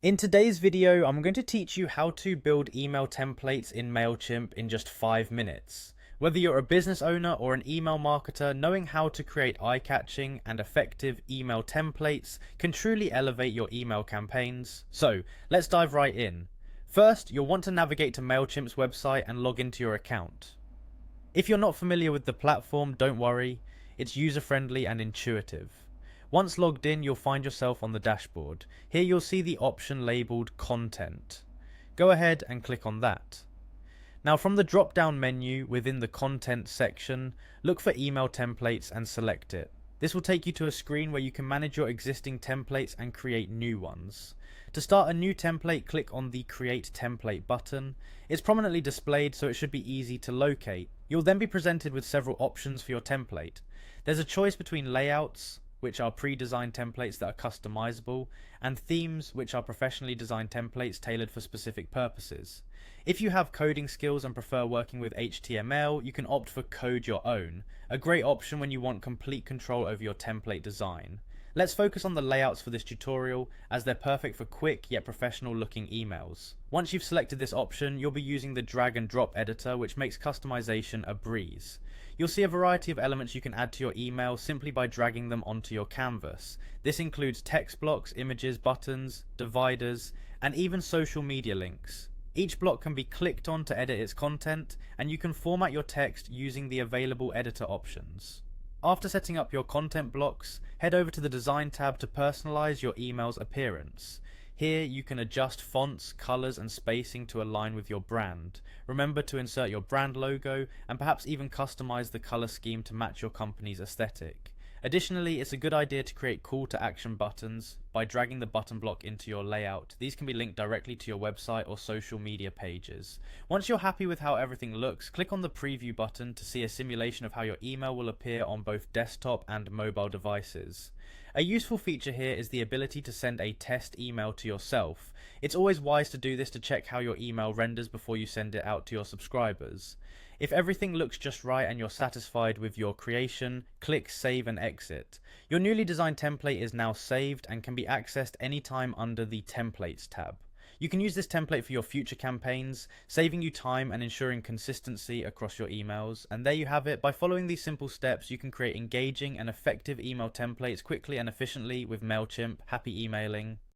In today's video, I'm going to teach you how to build email templates in Mailchimp in just 5 minutes. Whether you're a business owner or an email marketer, knowing how to create eye-catching and effective email templates can truly elevate your email campaigns. So, let's dive right in. First, you'll want to navigate to Mailchimp's website and log into your account. If you're not familiar with the platform, don't worry, it's user-friendly and intuitive. Once logged in, you'll find yourself on the dashboard. Here you'll see the option labeled Content. Go ahead and click on that. Now from the drop-down menu within the Content section, look for Email Templates and select it. This will take you to a screen where you can manage your existing templates and create new ones. To start a new template, click on the Create Template button. It's prominently displayed, so it should be easy to locate. You'll then be presented with several options for your template. There's a choice between layouts, which are pre-designed templates that are customizable, and themes, which are professionally designed templates tailored for specific purposes. If you have coding skills and prefer working with HTML, you can opt for Code Your Own, a great option when you want complete control over your template design. Let's focus on the layouts for this tutorial, as they're perfect for quick yet professional looking emails. Once you've selected this option, you'll be using the drag and drop editor, which makes customization a breeze. You'll see a variety of elements you can add to your email simply by dragging them onto your canvas. This includes text blocks, images, buttons, dividers, and even social media links. Each block can be clicked on to edit its content, and you can format your text using the available editor options. After setting up your content blocks, head over to the Design tab to personalize your email's appearance. Here you can adjust fonts, colors, and spacing to align with your brand. Remember to insert your brand logo and perhaps even customize the color scheme to match your company's aesthetic. Additionally, it's a good idea to create call to action buttons by dragging the button block into your layout. These can be linked directly to your website or social media pages. Once you're happy with how everything looks, click on the preview button to see a simulation of how your email will appear on both desktop and mobile devices. A useful feature here is the ability to send a test email to yourself. It's always wise to do this to check how your email renders before you send it out to your subscribers. If everything looks just right and you're satisfied with your creation, click Save and Exit. Your newly designed template is now saved and can be accessed anytime under the Templates tab. You can use this template for your future campaigns, saving you time and ensuring consistency across your emails. And there you have it. By following these simple steps, you can create engaging and effective email templates quickly and efficiently with Mailchimp. Happy emailing.